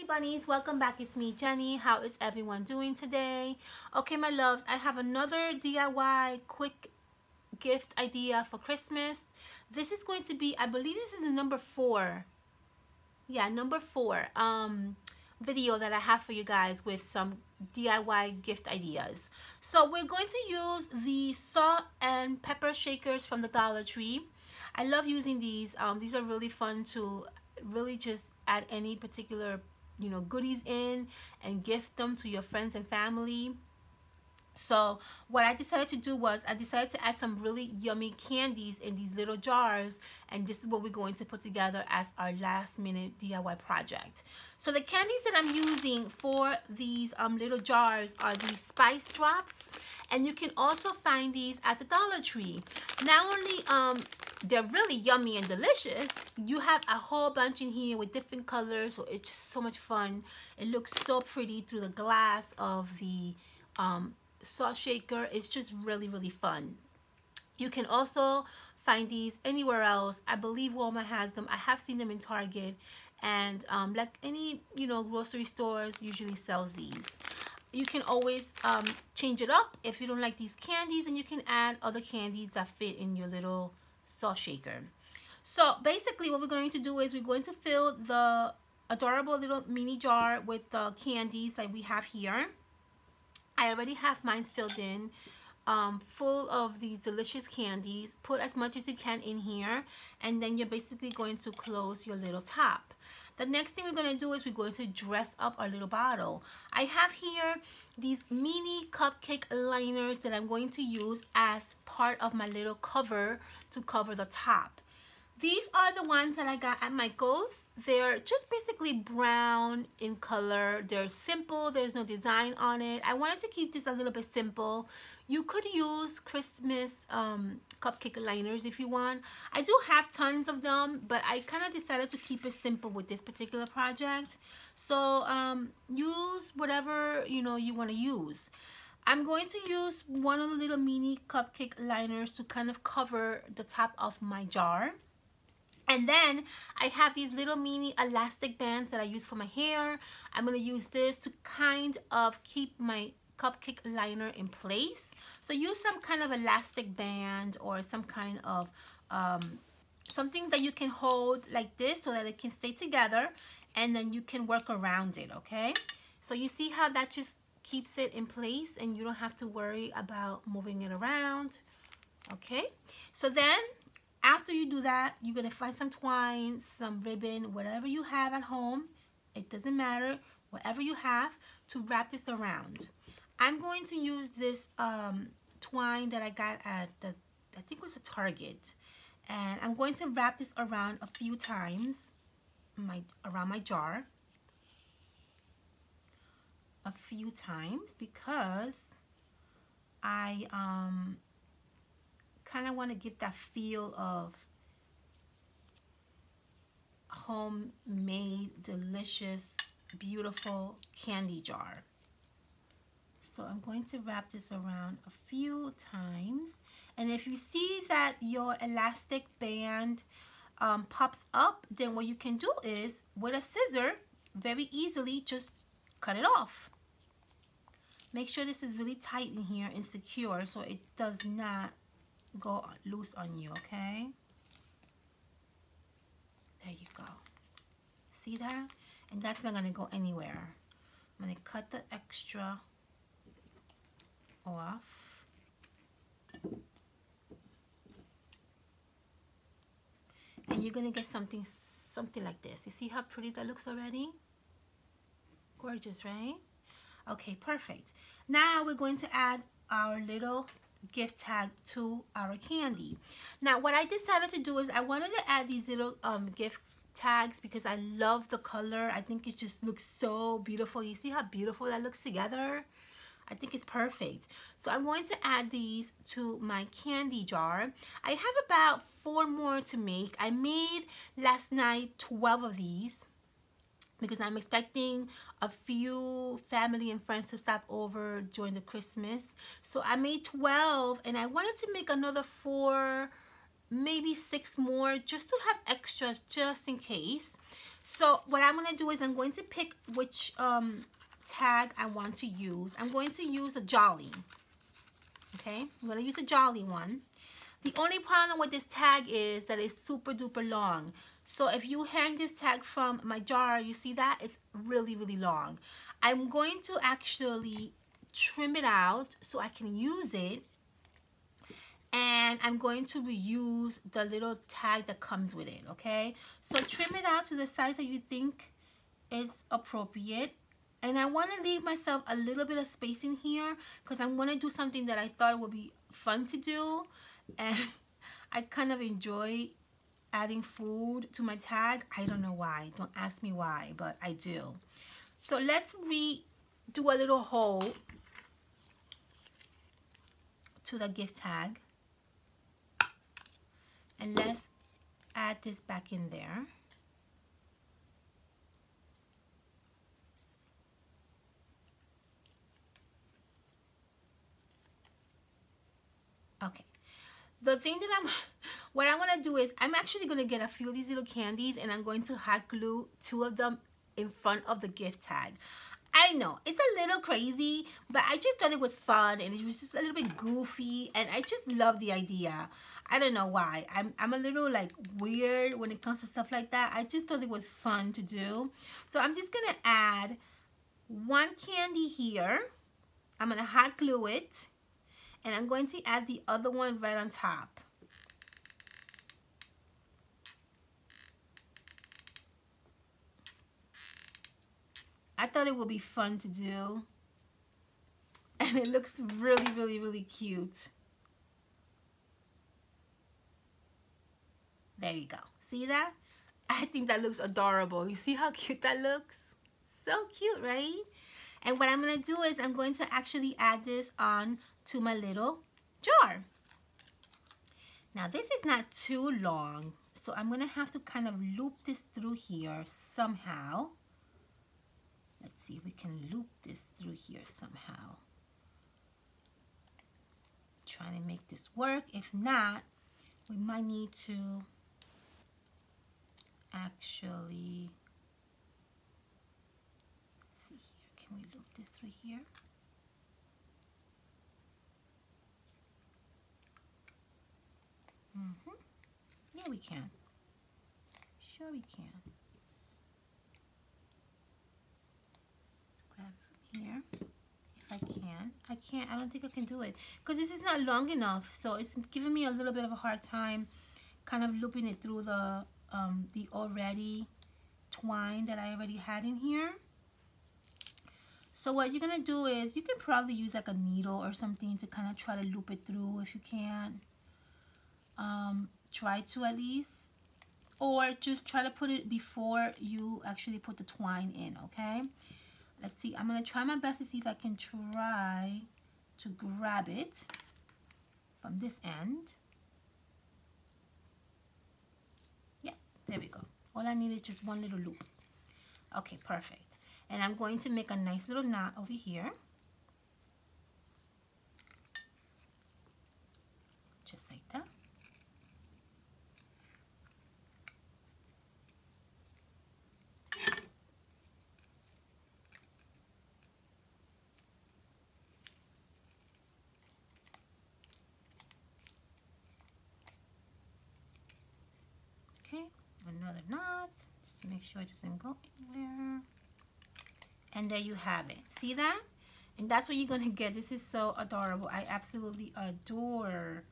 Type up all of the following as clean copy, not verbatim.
bunnies, welcome back. It's me, Jenny. How is everyone doing today? Okay, my loves, I have another DIY quick gift idea for Christmas. This is going to be, I believe this is the number 4. Yeah, number 4 video that I have for you guys with some DIY gift ideas. So we're going to use the salt and pepper shakers from the Dollar Tree. I love using these. These are really fun to really just add any particular goodies in and gift them to your friends and family. So what I decided to do was I decided to add some really yummy candies in these little jars, and this is what we're going to put together as our last minute DIY project. So the candies that I'm using for these little jars are these spice drops, and you can also find these at the Dollar Tree. Not only they're really yummy and delicious, you have a whole bunch in here with different colors, so it's just so much fun. It looks so pretty through the glass of the salt shaker. It's just really fun. You can also find these anywhere else. I believe Walmart has them. I have seen them in Target, and like any grocery stores usually sells these. You can always change it up if you don't like these candies, and you can add other candies that fit in your little salt shaker. So basically what we're going to do is we're going to fill the adorable little mini jar with the candies that we have here. I already have mine filled in, full of these delicious candies. Put as much as you can in here, and then you're basically going to close your little top. The next thing we're going to do is we're going to dress up our little bottle. I have here these mini cupcake liners that I'm going to use as part of my little cover to cover the top. These are the ones that I got at Michael's. They're just basically brown in color. They're simple. There's no design on it. I wanted to keep this a little bit simple. You could use Christmas cupcake liners if you want. I do have tons of them, but I kind of decided to keep it simple with this particular project. So use whatever you want to use. I'm going to use one of the little mini cupcake liners to kind of cover the top of my jar. And then I have these little mini elastic bands that I use for my hair. I'm going to use this to kind of keep my cupcake liner in place. So use some kind of elastic band or some kind of something that you can hold like this so that it can stay together, and then you can work around it, okay? So you see how that just keeps it in place and you don't have to worry about moving it around, okay? So then after you do that, you're going to find some twine, some ribbon, whatever you have at home. It doesn't matter, whatever you have, to wrap this around. I'm going to use this twine that I got at I think it was a Target. And I'm going to wrap this around a few times, around my jar. A few times, because I kind of want to give that feel of homemade, delicious, beautiful candy jar. So I'm going to wrap this around a few times, and if you see that your elastic band pops up, then what you can do is with a scissor very easily just cut it off. Make sure this is really tight in here and secure so it does not go loose on you, okay? There you go. See that? And that's not going to go anywhere. I'm going to cut the extra off. And you're going to get something like this. You see how pretty that looks already? Gorgeous, right? Okay, perfect. Now we're going to add our little gift tag to our candy. Now what I decided to do is I wanted to add these little gift tags because I love the color. I think it just looks so beautiful. You see how beautiful that looks together? I think it's perfect. So I'm going to add these to my candy jar. I have about 4 more to make. I made last night 12 of these because I'm expecting a few family and friends to stop over during the Christmas. So I made 12, and I wanted to make another 4, maybe 6 more, just to have extras just in case. So what I'm going to do is I'm going to pick which tag I want to use. I'm going to use a Jolly. Okay, I'm going to use a Jolly one. The only problem with this tag is that it's super duper long. So if you hang this tag from my jar, you see that? It's really, really long. I'm going to actually trim it out so I can use it. And I'm going to reuse the little tag that comes with it, okay? So trim it out to the size that you think is appropriate. And I want to leave myself a little bit of space in here because I'm going to do something that I thought would be fun to do. And I kind of enjoy adding food to my tag. I don't know why. Don't ask me why, but I do. So let's do a little hole to the gift tag. And let's add this back in there. Okay. The thing that what I want to do is I'm actually going to get a few of these little candies and I'm going to hot glue 2 of them in front of the gift tag. I know it's a little crazy, but I just thought it was fun and it was just a little bit goofy and I just love the idea. I don't know why. I'm a little like weird when it comes to stuff like that. I just thought it was fun to do. So I'm just going to add 1 candy here. I'm going to hot glue it. And I'm going to add the other one right on top. I thought it would be fun to do. And it looks really, really, really cute. There you go. See that? I think that looks adorable. You see how cute that looks? So cute, right? And what I'm going to do is I'm going to actually add this on to my little jar. Now this is not too long, so I'm going to have to kind of loop this through here somehow. Let's see if we can loop this through here somehow. Trying to make this work. If not, we might need to actually, let's see here, can we loop this through here? Yeah, we can. Sure we can. Let's grab from here. If I can. I can't. I don't think I can do it. Because this is not long enough. So it's giving me a little bit of a hard time kind of looping it through the already twine that I already had in here. So what you're going to do is you can probably use like a needle or something to kind of try to loop it through if you can. Try to at least, or just try to put it before you actually put the twine in, okay? Let's see, I'm going to try my best to see if I can try to grab it from this end. Yeah, there we go. All I need is just 1 little loop. Okay, perfect. And I'm going to make a nice little knot over here. Just like that. Okay, another knot. Just make sure it doesn't go anywhere. And there you have it. See that? And that's what you're going to get. This is so adorable. I absolutely adore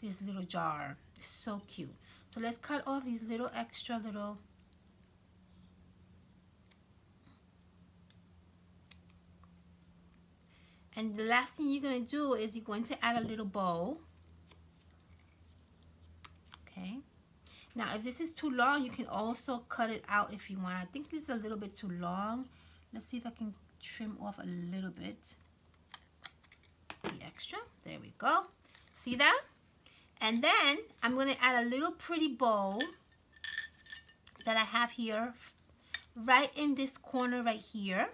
this little jar. It's so cute. So let's cut off these little extra little. And the last thing you're going to do is you're going to add a little bow. Okay. Now, if this is too long, you can also cut it out if you want. I think this is a little bit too long. Let's see if I can trim off a little bit. The extra. There we go. See that? And then I'm going to add a little pretty bow that I have here, right in this corner right here.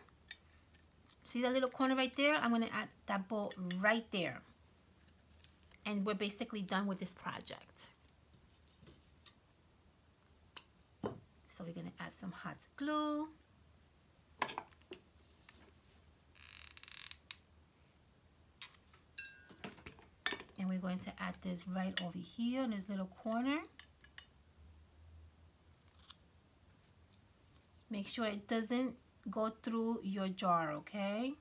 See that little corner right there? I'm going to add that bow right there. And we're basically done with this project. So we're going to add some hot glue. And we're going to add this right over here in this little corner. Make sure it doesn't go through your jar, okay?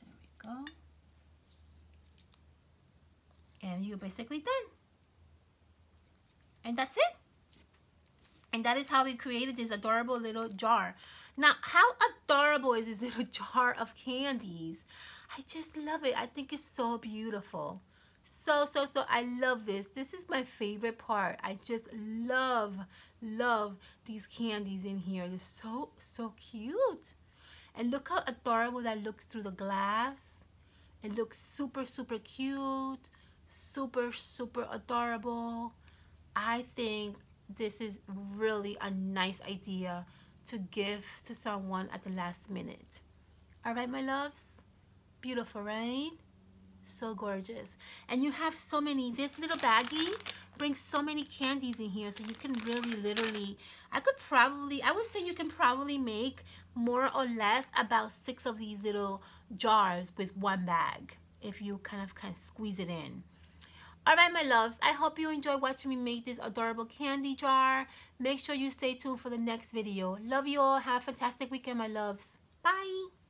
There we go. And you're basically done. And that's it. And that is how we created this adorable little jar. Now, how adorable is this little jar of candies? I just love it. I think it's so beautiful. So I love this. This is my favorite part. I just love these candies in here. They're so cute. And look how adorable that looks through the glass. It looks super cute. Super adorable. I think this is really a nice idea to give to someone at the last minute. All right, my loves. Beautiful, right? So gorgeous. And you have so many. This little baggie brings so many candies in here, so you can really literally, I would say you can probably make more or less about 6 of these little jars with one bag if you kind of squeeze it in. All right, my loves, I hope you enjoyed watching me make this adorable candy jar. Make sure you stay tuned for the next video. Love you all. Have a fantastic weekend, my loves. Bye.